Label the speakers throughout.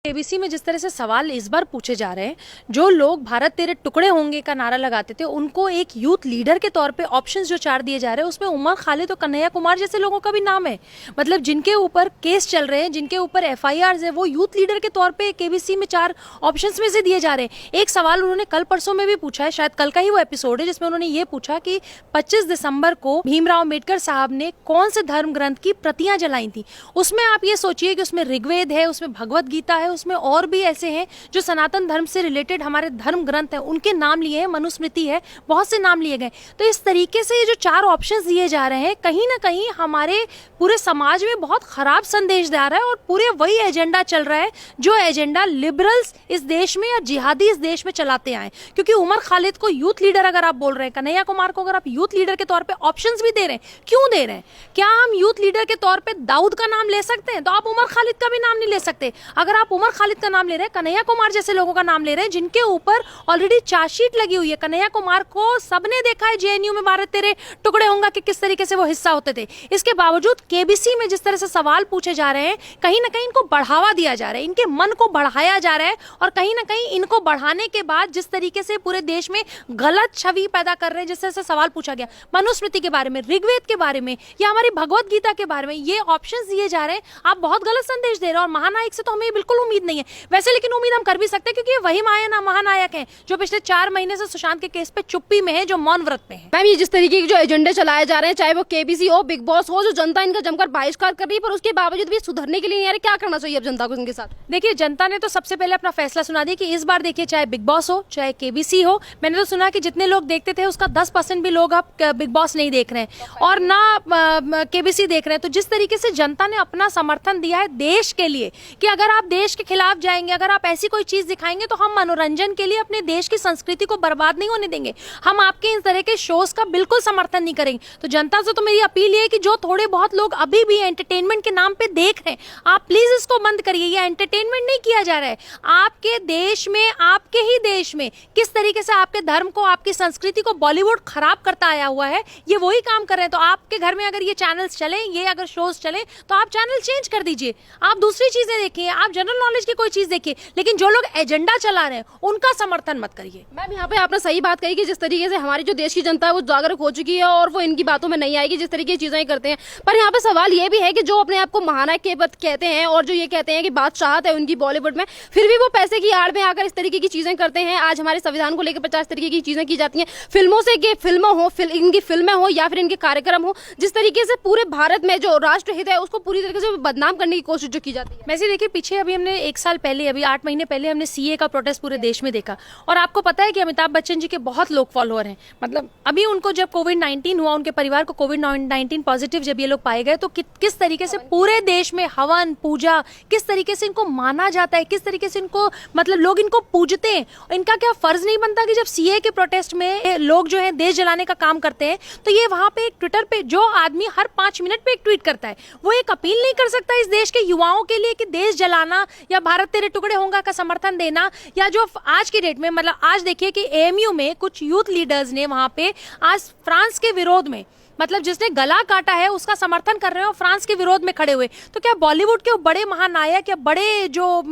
Speaker 1: KBC में जिस तरह से सवाल इस बार पूछे जा रहे हैं, जो लोग भारत तेरे टुकड़े होंगे का नारा लगाते थे उनको एक यूथ लीडर के तौर पे ऑप्शंस जो 4 दिए जा रहे हैं उसमें उमर खालिद और कन्हैया कुमार जैसे लोगों का भी नाम है। मतलब जिनके ऊपर केस चल रहे हैं, जिनके ऊपर एफआईआर है, वो यूथ लीडर के तौर पे केबीसी में 4 ऑप्शंस में से दिए जा रहे हैं। एक सवाल उन्होंने कल परसों में भी पूछा है, शायद कल का ही वो एपिसोड है, जिसमें उन्होंने ये पूछा कि 25 दिसंबर को भीमराव अम्बेडकर साहब ने कौन से धर्म ग्रंथ की प्रतियां जलाई थी। उसमें आप ये सोचिए कि उसमें ऋग्वेद है, उसमें भगवत गीता है, उसमें और भी ऐसे हैं जो सनातन धर्म से रिलेटेड हमारे धर्म ग्रंथ हैं उनके नाम लिए हैं, मनुस्मृति है, बहुत से नाम लिए गए। तो इस तरीके से ये जो 4 ऑप्शंस दिए जा रहे हैं कहीं ना कहीं हमारे पूरे समाज में बहुत खराब संदेश दे रहा है और पूरे वही एजेंडा चल रहा है जो एजेंडा लिबरल्स इस देश में या जिहादी इस देश में चलाते आए। क्योंकि उमर खालिद को यूथ लीडर अगर आप बोल रहे हैं, कन्हैया कुमार को अगर आप यूथ लीडर के तौर पे ऑप्शंस भी दे रहे हैं, क्यों दे रहे हैं? क्या हम यूथ लीडर के तौर पे दाऊद का नाम ले सकते हैं? तो आप उमर खालिद का भी नाम नहीं ले सकते। अगर आप उमर खालिद का नाम ले रहे हैं, कन्हैया कुमार जैसे लोगों का नाम ले रहे हैं जिनके ऊपर ऑलरेडी चार्जशीट लगी हुई है। कन्हैया कुमार को सबने देखा है जेएनयू में भारत तेरे टुकड़े होंगे कि किस तरीके से वो हिस्सा होते थे। इसके बावजूद केबीसी में जिस तरह से सवाल पूछे जा रहे हैं, कहीं ना कहीं इनको बढ़ावा दिया जा रहा है, इनके मन को बढ़ाया जा रहा है और कहीं ना कहीं इनको बढ़ाने के बाद जिस तरीके से पूरे देश में गलत छवि पैदा कर रहे हैं, जिस तरह से सवाल पूछा गया मनुस्मृति के बारे में, ऋग्वेद के बारे में या हमारी भगवत गीता के बारे में, ये ऑप्शंस दिए जा रहे हैं। आप बहुत गलत संदेश दे रहे हैं और महानायक से तो हमें बिल्कुल उम्मीद नहीं है वैसे, लेकिन उम्मीद हम कर भी सकते हैं क्योंकि ये वही महानायक हैं जो पिछले 4 महीने से सुशांत के केस पे चुप्पी में है, जो मौन व्रत पे है।
Speaker 2: मैम, ये जिस तरीके के जो एजेंडे चलाए जा रहे हैं, चाहे वो केबीसी हो, बिग बॉस हो, जो जनता इनका जमकर बहिष्कार कर रही है, पर उसके बावजूद भी सुधरने के लिए नहीं आ रहे। क्या करना चाहिए अब जनता को इनके साथ?
Speaker 1: देखिए, जनता ने तो सबसे पहले अपना फैसला सुना दिया कि इस बार देखिए, चाहे बिग बॉस हो चाहे केबीसी हो, मैंने तो सुना कि जितने लोग देखते थे उसका 10% भी लोग अब बिग बॉस नहीं देख रहे हैं और ना केबीसी देख रहे हैं। तो जिस तरीके से जनता ने अपना समर्थन दिया है देश के लिए कि अगर आप देश के खिलाफ जाएंगे, अगर आप ऐसी कोई चीज दिखाएंगे तो हम मनोरंजन के लिए अपने देश की संस्कृति को बर्बाद नहीं होने देंगे, हम आपके इस तरह के शोज का बिल्कुल समर्थन नहीं करेंगे। तो जनता से तो मेरी अपील है कि जो थोड़े बहुत लोग अभी भी एंटरटेनमेंट के नाम पे देख रहे हैं, आप प्लीज इसको बंद करिए। ये एंटरटेनमेंट नहीं किया जा रहा है। आपके देश में, आपके ही देश में किस तरीके से आपके धर्म को, आपकी संस्कृति को बॉलीवुड खराब करता आया हुआ है, ये वही काम कर रहे हैं। तो आपके घर में अगर ये चैनल्स चले, ये अगर शोज चले, तो आप चैनल चेंज कर दीजिए, आप दूसरी चीजें देखिए, आप जनरल नॉलेज की कोई चीज देखिए, लेकिन जो लोग एजेंडा चला रहे हैं उनका समर्थन मत करिए।
Speaker 2: मैम, यहाँ पे आपने सही बात कही कि जिस तरीके से हमारी जो देश की जनता है वो जागरूक हो चुकी है और वो इनकी बातों में नहीं आएगी जिस तरीके की चीजें करते हैं। पर यहाँ पे सवाल ये भी है कि जो अपने आप को महानायक के पद कहते हैं और जो ये कहते हैं कि बादशाहत है उनकी बॉलीवुड में, फिर भी वो पैसे की आड़ में आकर इस तरीके की चीजें करते हैं। आज हमारे संविधान को लेकर 50 तरीके की चीजें की जाती हैं, फिल्मों से इनकी फिल्में हो या फिर इनके कार्यक्रम हो, जिस तरीके से पूरे भारत में जो राष्ट्रहित है उसको पूरी तरीके से बदनाम करने की कोशिश जो की जाती है।
Speaker 1: वैसे देखिए, पीछे अभी हमने 1 साल पहले, अभी 8 महीने पहले हमने सीए का प्रोटेस्ट पूरे देश में देखा और आपको पता है कि अमिताभ बच्चन जी के बहुत लोग फॉलोअर हैं। मतलब अभी उनको जब कोविड-19 हुआ, उनके परिवार को कोविड-19 पॉजिटिव जब ये लोग पाए गए, तो किस तरीके से पूरे देश में हवन पूजा, किस तरीके से इनको माना जाता है, किस तरीके से इनको, मतलब लोग इनको पूजते हैं। इनका क्या फर्ज नहीं बनता कि जब सीए के प्रोटेस्ट में लोग जो है देश जलाने का काम करते हैं, तो ये वहां पे एक ट्विटर पे जो आदमी हर 5 मिनट पे एक ट्वीट करता है, वो एक अपील नहीं कर सकता इस देश के युवाओं के लिए कि देश जलाना या भारत तेरे टुकड़े होंगे का समर्थन देना? या जो आज की डेट में, मतलब आज देखिए कि एएमयू में कुछ यूथ लीडर्स ने वहां पे आज फ्रांस के विरोध में, मतलब जिसने गला काटा है उसका समर्थन कर रहे हो, फ्रांस के विरोध में खड़े हुए। तो क्या बॉलीवुड के बड़े महानायक या बड़े जो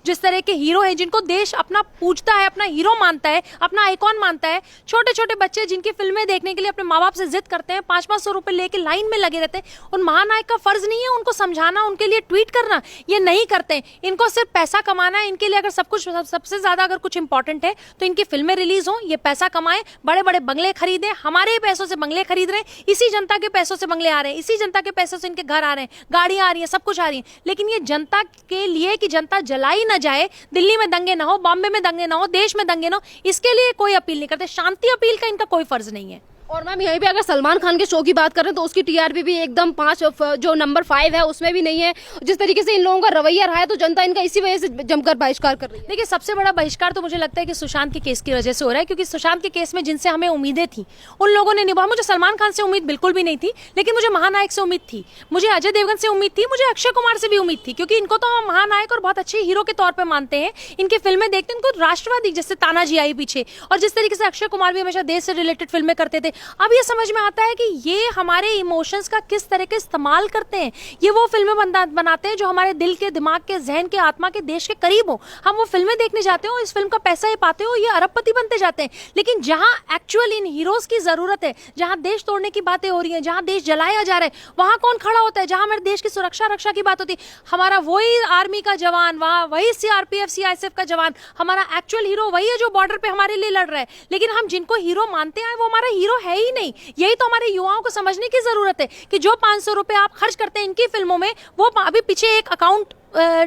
Speaker 1: जिस तरह के हीरो हैं जिनको देश अपना पूजता है, अपना हीरो मानता है, अपना आइकॉन मानता है, छोटे छोटे बच्चे जिनकी फिल्में देखने के लिए अपने माँ बाप से जिद करते हैं, 500-500 रुपए लेके लाइन में लगे रहते हैं, उन महानायक का फर्ज नहीं है उनको समझाना, उनके लिए ट्वीट करना? ये नहीं करते। इनको सिर्फ पैसा कमाना है। इनके लिए अगर सब कुछ, सबसे ज्यादा अगर कुछ इंपॉर्टेंट है तो इनकी फिल्में रिलीज हो, ये पैसा कमाए, बड़े बड़े बंगले खरीदे, हमारे ही पैसों से बंगले खरीद रहे हैं, इसी जनता के पैसों से बंगले आ रहे हैं, इसी जनता के पैसों से इनके घर आ रहे हैं, गाड़ियां आ रही हैं, सब कुछ आ रही है। लेकिन ये जनता के लिए कि जनता जलाई ना जाए, दिल्ली में दंगे ना हो, बॉम्बे में दंगे ना हो, देश में दंगे ना हो, इसके लिए कोई अपील नहीं करते। शांति अपील का इनका कोई फर्ज नहीं है।
Speaker 2: और मैम, यहीं पे अगर सलमान खान के शो की बात करें तो उसकी टीआरपी भी एकदम 5 जो नंबर 5 है उसमें भी नहीं है। जिस तरीके से इन लोगों का रवैया रहा है तो जनता इनका इसी वजह से जमकर बहिष्कार कर रही है।
Speaker 1: देखिए, सबसे बड़ा बहिष्कार तो मुझे लगता है कि सुशांत के केस की वजह से हो रहा है, क्योंकि सुशांत के केस में जिनसे हमें उम्मीदें थी उन लोगों ने निभाया। मुझे सलमान खान से उम्मीद बिल्कुल भी नहीं थी, लेकिन मुझे महानायक से उम्मीद थी, मुझे अजय देवगन से उम्मीद थी, मुझे अक्षय कुमार से भी उम्मीद थी, क्योंकि इनको तो हम महानायक और बहुत अच्छे हीरो के तौर पर मानते हैं। इनकी फिल्में देखते हैं, इनको राष्ट्रवादी जैसे तानाजी आई पीछे, और जिस तरीके से अक्षय कुमार भी हमेशा देश से रिलेटेड फिल्में करते थे, अब ये समझ में आता है कि ये हमारे इमोशंस का किस तरह के इस्तेमाल करते हैं। ये वो फिल्में बनाते हैं जो हमारे दिल के, दिमाग के, जहन के, आत्मा के, देश के करीब हो। हम वो फिल्में देखने जाते हो, इस फिल्म का पैसा ये पाते हो, ये अरबपति बनते जाते हैं। लेकिन जहां एक्चुअल इन हीरोज की जरूरत है, जहां देश तोड़ने की बातें हो रही हैं, जहां देश जलाया जा रहा है, वहां कौन खड़ा होता है? जहां हमारे देश की सुरक्षा रक्षा की बात होती है, हमारा वही आर्मी का जवान, वही सीआरपीएफ सीआईएसएफ का जवान, हमारा एक्चुअल हीरो वही है जो बॉर्डर पे हमारे लिए लड़ रहा है। लेकिन हम जिनको हीरो मानते हैं वो हमारा हीरो है ही नहीं। यही तो हमारे युवाओं को समझने की जरूरत है कि जो 500 रुपए आप खर्च करते हैं इनकी फिल्मों में, वो अभी पीछे एक अकाउंट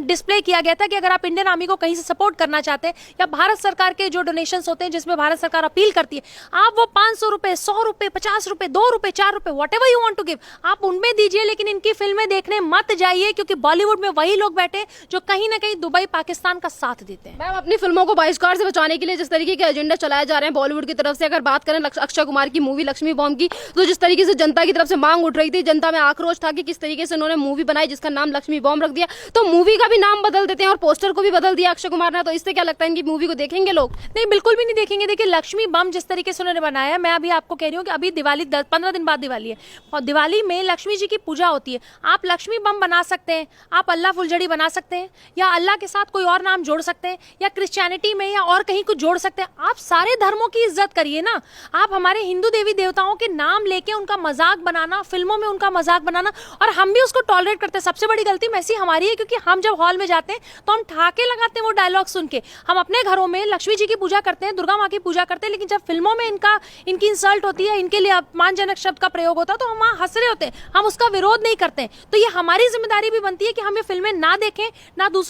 Speaker 1: डिस्प्ले किया गया था कि अगर आप इंडियन आर्मी को कहीं से सपोर्ट करना चाहते हैं, या भारत सरकार के जो डोनेशंस होते हैं जिसमें भारत सरकार अपील करती है, आप वो 500 रुपए, 100 रुपए, 50 रुपए, 2 रुपए, 4 रुपए, whatever you want to give, आप उनमें दीजिए। लेकिन इनकी फिल्में देखने मत जाइए, क्योंकि बॉलीवुड में वही लोग बैठे जो कहीं ना कहीं दुबई, पाकिस्तान का साथ देते हैं।
Speaker 2: मैम, अपनी फिल्मों को बहिष्कार से बचाने के लिए जिस तरीके के एजेंडा चलाए जा रहे हैं बॉलीवुड की तरफ से, अगर बात करें अक्षय कुमार की मूवी लक्ष्मी बॉम्ब की, तो जिस तरीके से जनता की तरफ से मांग उठ रही थी, जनता में आक्रोश था कि किस तरीके से उन्होंने मूवी बनाई जिसका नाम लक्ष्मी बॉम्ब रख दिया, तो मूवी का भी नाम बदल देते हैं और पोस्टर को भी बदल दिया अक्षय कुमार ने, तो इससे क्या लगता है इनकी मूवी को देखेंगे लोग?
Speaker 1: नहीं, बिल्कुल भी नहीं देखेंगे। देखिए, लक्ष्मी बम जिस तरीके से उन्होंने बनाया, मैं अभी आपको कह रही हूँ कि अभी दिवाली 15 दिन बाद दिवाली है, और दिवाली में लक्ष्मी जी की पूजा होती है। आप लक्ष्मी बम बना सकते हैं, आप अल्लाह फुलझड़ी बना सकते हैं, या अल्लाह के साथ कोई और नाम जोड़ सकते हैं, या क्रिश्चियनिटी में या और कहीं कुछ जोड़ सकते हैं। आप सारे धर्मों की इज्जत करिए ना। आप हमारे हिंदू देवी देवताओं के नाम लेके उनका मजाक बनाना, फिल्मों में उनका मजाक बनाना, और हम भी उसको टॉलरेट करते हैं। सबसे बड़ी गलती वैसी हमारी है, क्योंकि हम जब हॉल में जाते हैं तो हम ठाके लगाते हैं वो डायलॉग सुन के। हम अपने घरों में लक्ष्मी जी की पूजा करते हैं, दुर्गा माँ की पूजा करते हैं, लेकिन जब फिल्मों में इनकी इंसल्ट होती है, इनके लिए अपमानजनक शब्द का प्रयोग होता है, तो हम वहाँ हंस रहे होते हैं, हम उसका विरोध नहीं करते हैं। तो ये हमारी जिम्मेदारी भी बनती है कि हम ये फिल्में ना देखें, ना दूसरों